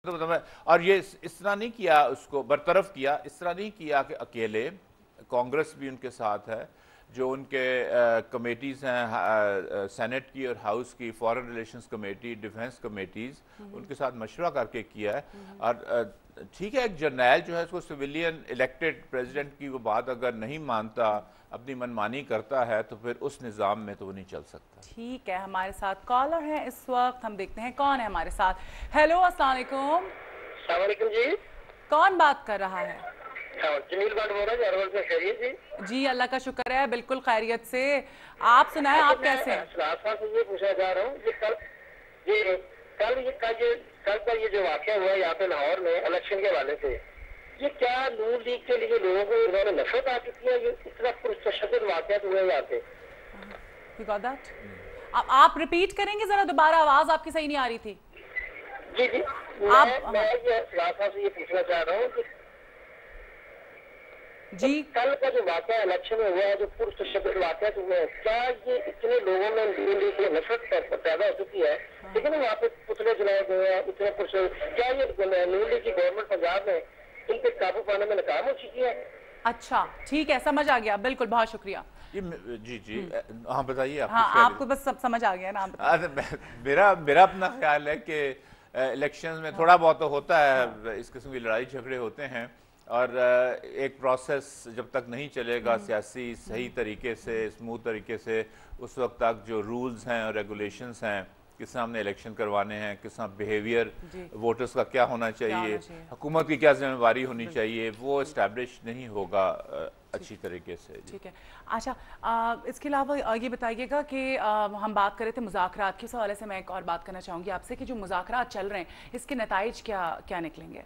اور یہ اس طرح نہیں کیا، اس کو برطرف کیا، اس طرح نہیں کیا کہ اکیلے، کانگریس بھی ان کے ساتھ ہے، جو ان کے کمیٹیز ہیں سینٹ کی اور ہاؤس کی، foreign relations committee, defence committees, ان کے ساتھ مشورہ کر کے کیا ہے۔ اور ٹھیک ہے، ایک جرنیل جو ہے اس کو سویلین الیکٹڈ پریزیڈنٹ کی وہ بات اگر نہیں مانتا، اپنی منمانی کرتا ہے، تو پھر اس نظام میں تو وہ نہیں چل سکتا۔ ٹھیک ہے، ہمارے ساتھ کالر ہیں اس وقت، ہم دیکھتے ہیں کون ہے ہمارے ساتھ۔ ہیلو، السلام علیکم۔ السلام علیکم جی۔ کون بات کر رہا ہے؟ جمیل بات بول رہا ہے، ارول سے خیریت جی؟ جی اللہ کا شکر ہے، بالکل خیریت سے۔ آپ سنائیں، آپ کیسے ہیں؟ میں سے یہ پوچھنا چاہ رہا ہوں کہ کل کا یہ جو واقعہ ہوا یہاں پہ لاہور میں الیکشن کے حوالے سے، یہ کیا نون لیگ کے لیے لوگوں کو انہوں نے نفرت آ چکی ہے؟ یہ اتنا پرتشدد واقعات ہوئے یہاں پہ۔ You got that؟ آپ ریپیٹ کریں گے ذرا دوبارہ، آواز آپ کی صحیح نہیں آ رہی تھی۔ جی جی، میں یہ صاحب سے یہ پوچھنا چاہ رہا ہوں کہ جی کل کا جو واقعہ الیکشن میں ہوا ہے، جو پرتشدد واقعات ہوئے ہیں، کیا یہ اتنے لوگوں میں نون لیگ کی نفرت پیدا ہو چکی ہے؟ لیکن وہاں پہ پتلے جلائے گئے ہیں، اتنے کیا یہ نون لیگ کی گورنمنٹ پنجاب میں ان پہ قابو پانے میں ناکام ہو چکی ہے؟ اچھا ٹھیک ہے، سمجھ آ گیا، بالکل، بہت شکریہ۔ جی جی ہاں بتائیے۔ ہاں آپ کو بس سب سمجھ آ گیا نا؟ میرا اپنا خیال ہے کہ الیکشنز میں تھوڑا بہت تو ہوتا ہے، اس قسم کی لڑائی جھگڑے ہوتے ہیں، اور ایک پروسیس جب تک نہیں چلے گا سیاسی صحیح طریقے سے، اسموتھ طریقے سے، اس وقت تک جو رولز ہیں اور ریگولیشنز ہیں، کس طرح ہم نے الیکشن کروانے ہیں، کس طرح بیہیویئر ووٹرز کا کیا ہونا چاہیے، حکومت کی کیا ذمہ داری ہونی چاہیے، وہ اسٹیبلش نہیں ہوگا اچھی طریقے سے۔ ٹھیک ہے، اچھا اس کے علاوہ یہ بتائیے گا کہ ہم بات کر رہے تھے مذاکرات کے، اس حوالے سے میں ایک اور بات کرنا چاہوں گی آپ سے کہ جو مذاکرات چل رہے ہیں اس کے نتائج کیا نکلیں گے؟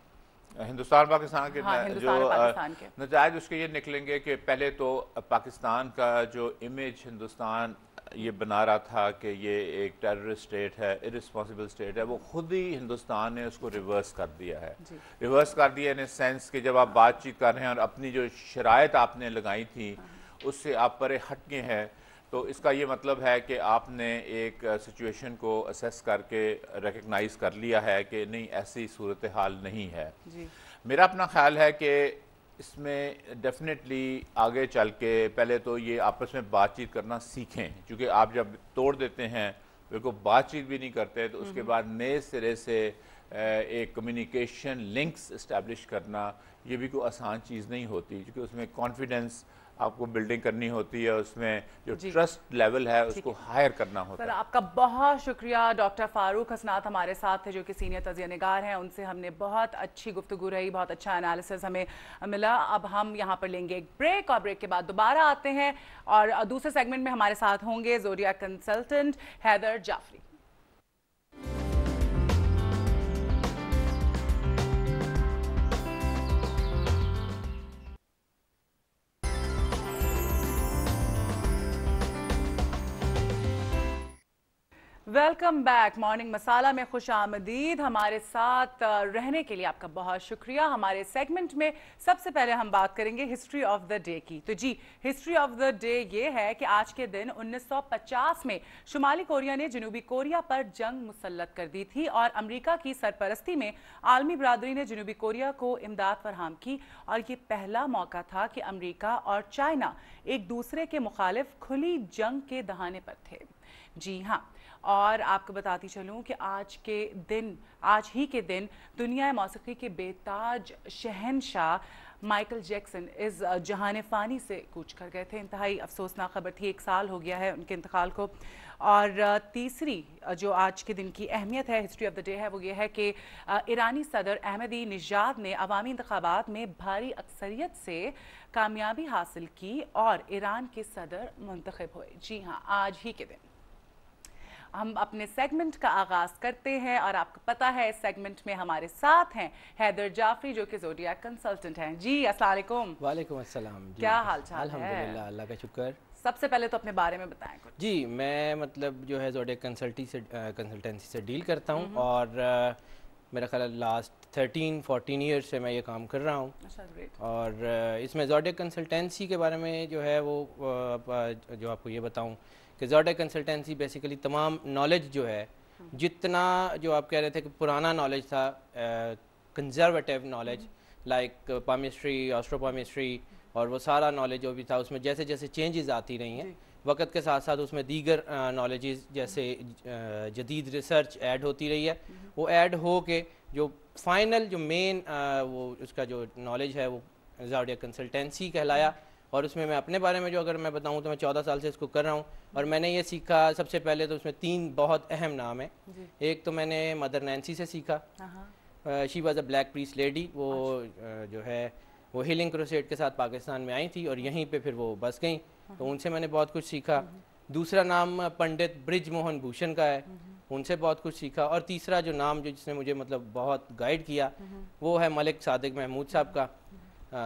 ہندوستان پاکستان کے جو کے نتائج اس کے یہ نکلیں گے کہ پہلے تو پاکستان کا جو امیج ہندوستان یہ بنا رہا تھا کہ یہ ایک ٹیررسٹ اسٹیٹ ہے، ارسپانسبل اسٹیٹ ہے، وہ خود ہی ہندوستان نے اس کو ریورس کر دیا ہے۔ ریورس کر دیا ان سینس کہ جب آپ بات چیت کر رہے ہیں اور اپنی جو شرائط آپ نے لگائی تھی اس سے آپ پرے ہٹ گئے ہیں، تو اس کا یہ مطلب ہے کہ آپ نے ایک سچویشن کو اسیس کر کے ریکگنائز کر لیا ہے کہ نہیں، ایسی صورتحال نہیں ہے۔ میرا اپنا خیال ہے کہ اس میں ڈیفینیٹلی آگے چل کے پہلے تو یہ آپس میں بات چیت کرنا سیکھیں، کیونکہ آپ جب توڑ دیتے ہیں بالکل بات چیت بھی نہیں کرتے، تو اس کے بعد نئے سرے سے ایک کمیونیکیشن لنکس اسٹیبلش کرنا یہ بھی کوئی آسان چیز نہیں ہوتی، کیونکہ اس میں کانفیڈنس آپ کو بلڈنگ کرنی ہوتی ہے، اس میں جو ٹرسٹ لیول ہے اس کو ہائر کرنا ہوتا ہے۔ سر آپ کا بہت شکریہ۔ ڈاکٹر فاروق حسنات ہمارے ساتھ تھے جو کہ سینئر تجزیہ نگار ہیں، ان سے ہم نے بہت اچھی گفتگو رہی، بہت اچھا انالیسس ہمیں ملا۔ اب ہم یہاں پر لیں گے ایک بریک، اور بریک کے بعد دوبارہ آتے ہیں اور دوسرے سیگمنٹ میں ہمارے ساتھ ہوں گے زوڈیا consultant Haider Jafri. Welcome back, morning Masala میں خوش آمدید۔ ہمارے ساتھ رہنے کے لیے آپ کا بہت شکریہ۔ ہمارے سیگمنٹ میں سب سے پہلے ہم بات کریں گے ہسٹری آف دا ڈے کی۔ تو جی، ہسٹری آف دا ڈے یہ ہے کہ آج کے دن 1950 میں شمالی کوریا نے جنوبی کوریا پر جنگ مسلط کر دی تھی، اور امریکہ کی سرپرستی میں عالمی برادری نے جنوبی کوریا کو امداد فراہم کی، اور یہ پہلا موقع تھا کہ امریکہ اور چائنا ایک دوسرے کے مخالف کھلی جنگ کے دہانے پر تھے۔ جی ہاں، اور آپ کو بتاتی چلوں کہ آج ہی کے دن دنیا موسیقی کے بے تاج شہنشاہ مائیکل جیکسن اس جہان فانی سے کوچ کر گئے تھے۔ انتہائی افسوسناک خبر تھی، 1 سال ہو گیا ہے ان کے انتقال کو۔ اور تیسری جو آج کے دن کی اہمیت ہے، ہسٹری آف دا ڈے ہے، وہ یہ ہے کہ ایرانی صدر احمدی نژاد نے عوامی انتخابات میں بھاری اکثریت سے کامیابی حاصل کی اور ایران کے صدر منتخب ہوئے۔ جی ہاں، آج ہی کے دن ہم اپنے سیگمنٹ کا آغاز کرتے ہیں، اور آپ کو پتا ہے اس سیگمنٹ میں ہمارے ساتھ ہیں حیدر جعفری جو کہ زوڈیا کنسلٹنٹ ہیں۔ جی السلام علیکم۔ وعلیکم السلام۔ کیا حال چال ہے؟ الحمدللہ، اللہ کا شکر۔ سب سے پہلے تو اپنے بارے میں بتائیں کچھ۔ جی میں مطلب جو ہے زوڈیا کنسلٹنسی سے ڈیل کرتا ہوں، اور میرا خیال لاسٹ 13-14 ایئر سے میں یہ کام کر رہا ہوں، اور اس میں زوڈیا کنسلٹنسی کے بارے میں جو ہے وہ جو آپ کو یہ بتاؤں کہ زوڈیا کنسلٹنسی بیسیکلی تمام نالج جو ہے जितना जो आप कह रहे थे कि पुराना नॉलेज था, कंजर्वेटिव नॉलेज लाइक पामिस्ट्री, एस्ट्रोपामिस्ट्री और वो सारा नॉलेज जो भी था, उसमें जैसे जैसे चेंजेस आती रही हैं वक्त के साथ साथ उसमें दीगर नॉलेजेस जैसे जदीद रिसर्च ऐड होती रही है। वो ऐड हो के जो फाइनल जो मेन वो उसका जो नॉलेज है वो ज़ोडिएक कंसल्टेंसी कहलाया। और उसमें मैं अपने बारे में जो अगर मैं बताऊं तो मैं 14 साल से इसको कर रहा हूं और मैंने ये सीखा। सबसे पहले तो उसमें 3 बहुत अहम नाम है। एक तो मैंने मदर नैन्सी से सीखा, she was a black priest lady. वो जो है वो हीलिंग क्रूसेड के साथ पाकिस्तान में आई थी और यहीं पे फिर वो बस गई, तो उनसे मैंने बहुत कुछ सीखा। दूसरा नाम पंडित ब्रिज मोहन भूषण का है, उनसे बहुत कुछ सीखा। और तीसरा जो नाम जो जिसने मुझे मतलब बहुत गाइड किया वो है मलिक सादिक महमूद साहब का।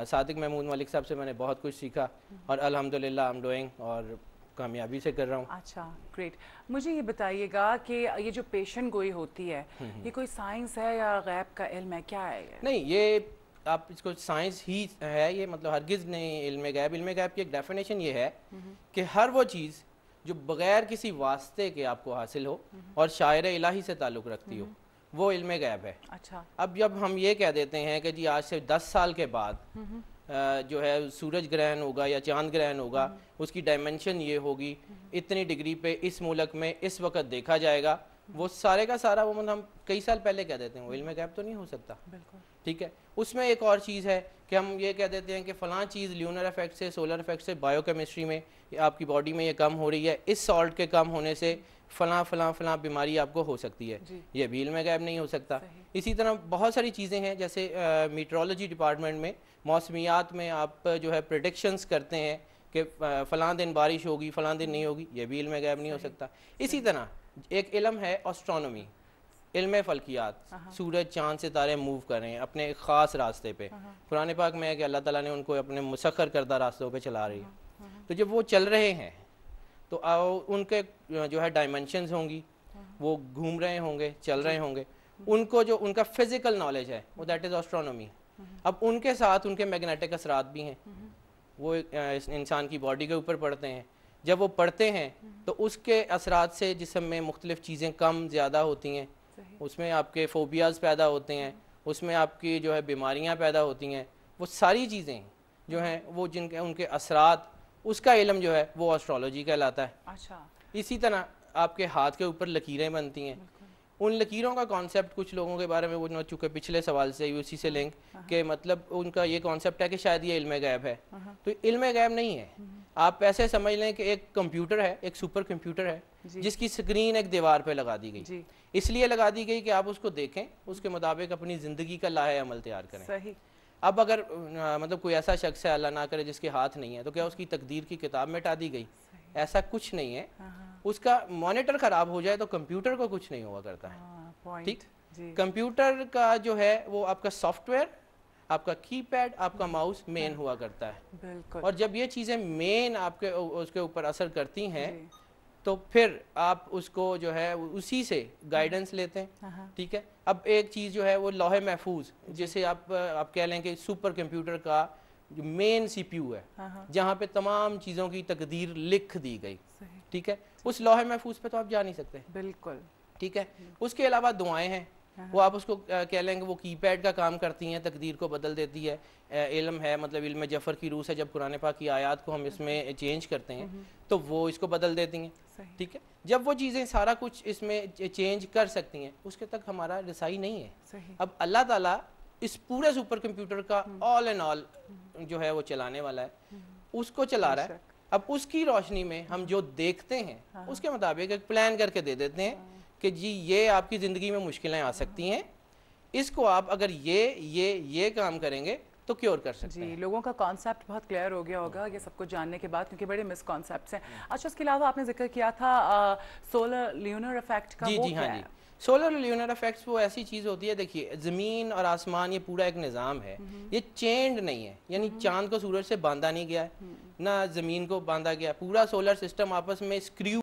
सादिक महमूद मलिक साहब से मैंने बहुत कुछ सीखा और अल्हम्दुलिल्लाह आई एम डूइंग और कामयाबी से कर रहा हूँ। अच्छा, ग्रेट। मुझे ये बताइएगा कि ये जो पेशेंट गोई होती है ये कोई साइंस है या गैब का इल्म है, क्या है ये? नहीं, ये आप इसको साइंस ही है, ये मतलब हरगिज़ नहीं इल्म गैब। इल्म गैब की एक डेफिनेशन ये है कि हर वो चीज़ जो बग़ैर किसी वास्ते के आपको हासिल हो और शायर इलाही से ताल्लुक़ रखती हो, वो इल्म गैब है। अच्छा। अब जब हम ये कह देते हैं कि जी आज से 10 साल के बाद जो है सूरज ग्रहण होगा या चांद ग्रहण होगा, उसकी डायमेंशन ये होगी, इतनी डिग्री पे इस मुल्क में इस वक्त देखा जाएगा, वो सारे का सारा वो मतलब हम कई साल पहले कह देते हैं, वो इल्म गैब तो नहीं हो सकता। बिल्कुल ठीक है। उसमें एक और चीज़ है कि हम ये कह देते हैं कि फ़लाँ चीज़ ल्यूनर इफेक्ट से, सोलर इफेक्ट से, बायोकेमिस्ट्री में आपकी बॉडी में ये कम हो रही है, इस सॉल्ट के कम होने से फ़लाँ फ़लाँ फ़लाँ बीमारी आपको हो सकती है, ये भी इल्म गैब नहीं हो सकता। इसी तरह बहुत सारी चीज़ें हैं, जैसे मीट्रोलॉजी डिपार्टमेंट में मौसमियात में आप जो है प्रेडिक्शंस करते हैं कि फ़लाँ दिन बारिश होगी, फ़लाँ दिन नहीं होगी, ये भी इल्म गैब नहीं हो सकता। इसी तरह एक इल्म है एस्ट्रोनॉमी, इल्म फल्कियात, सूरज चांद सितारे मूव कर रहे हैं अपने एक ख़ास रास्ते पे। कुरान पाक में है कि अल्लाह ताला ने उनको अपने मुसख्खर करदा रास्तों पे चला रही है। तो जब वो चल रहे हैं तो उनके जो है डायमेंशंस होंगी, वो घूम रहे होंगे, चल रहे होंगे, उनको जो उनका फिज़िकल नॉलेज है वो दैट इज़ एस्ट्रोनॉमी। अब उनके साथ उनके मैग्नेटिक असरात भी हैं, वो इंसान की बॉडी के ऊपर पड़ते हैं। जब वो पढ़ते हैं तो उसके असरात से जिस्म में मुख्तलिफ़ चीज़ें कम ज़्यादा होती हैं, उसमें आपके फोबियाज़ पैदा होते हैं, उसमें आपकी जो है बीमारियां पैदा होती हैं, वो सारी चीज़ें जो हैं वो जिनके उनके असरात, उसका इल्म जो है वो एस्ट्रोलॉजी कहलाता है। अच्छा। इसी तरह आपके हाथ के ऊपर लकीरें बनती हैं, उन लकीरों का कॉन्सेप्ट कुछ लोगों के बारे में वो चूँकि पिछले सवाल से उसी से लिंक के मतलब उनका ये कॉन्सेप्ट है कि शायद ये इल्म गैब है, तो इल्म गैब नहीं है। आप ऐसे समझ लें कि एक कंप्यूटर है, एक सुपर कंप्यूटर है जिसकी स्क्रीन एक दीवार पे लगा दी गई, इसलिए लगा दी गई कि आप उसको देखें, उसके मुताबिक अपनी ज़िंदगी का लाहे अमल तैयार करें। सही। अब अगर मतलब कोई ऐसा शख्स है अल्लाह ना करे जिसके हाथ नहीं है, तो क्या उसकी तकदीर की किताब मिटा दी गई? ऐसा कुछ नहीं है। उसका मॉनिटर ख़राब हो जाए तो कंप्यूटर को कुछ नहीं हुआ करता है। ठीक, कंप्यूटर का जो है वो आपका सॉफ्टवेयर, आपका कीपैड, आपका माउस मेन हुआ करता है। बिल्कुल। और जब ये चीज़ें मेन आपके उसके ऊपर असर करती हैं तो फिर आप उसको जो है उसी से गाइडेंस लेते हैं। ठीक है। अब एक चीज़ जो है वो लौहे महफूज, जैसे आप कह लें कि सुपर कंप्यूटर का जो मेन सीपीयू है जहाँ पे तमाम चीज़ों की तकदीर लिख दी गई, ठीक है, उस लौहे महफूज पे तो आप जा नहीं सकते। बिल्कुल। ठीक है। उसके अलावा दुआएं हैं, वो आप उसको कह लेंगे वो कीपैड का काम करती हैं, तकदीर को बदल देती है। इल्म है मतलब इल्म जफ़र की रूह से जब कुरान पाक की आयत को हम इसमें चेंज करते हैं तो वो इसको बदल देती हैं। ठीक है। जब वो चीज़ें सारा कुछ इसमें चेंज कर सकती हैं, उसके तक हमारा रसाई नहीं है। अब अल्लाह ताला इस पूरे सुपर कंप्यूटर का ऑल एंड ऑल जो है वो चलाने वाला है, उसको चला रहा है। अब उसकी रोशनी में हम जो देखते हैं उसके मुताबिक एक प्लान करके दे देते हैं कि जी ये आपकी ज़िंदगी में मुश्किलें आ सकती हैं, इसको आप अगर ये काम करेंगे तो क्योर कर सकते हैं। लोगों का कॉन्सेप्ट बहुत क्लियर हो गया होगा ये सब कुछ जानने के बाद, क्योंकि बड़े मिसकॉन्सेप्ट्स हैं। अच्छा, इसके अलावा आपने जिक्र किया था सोलर ल्यूनर इफेक्ट का। जी हाँ जी। सोलर ल्यूनर इफेक्ट्स वो ऐसी चीज़ होती है, देखिए ज़मीन और आसमान ये पूरा एक निज़ाम है, ये चेंड नहीं है, यानी चांद को सूरज से बांधा नहीं गया है, ना ज़मीन को बांधा गया, पूरा सोलर सिस्टम आपस में स्क्रू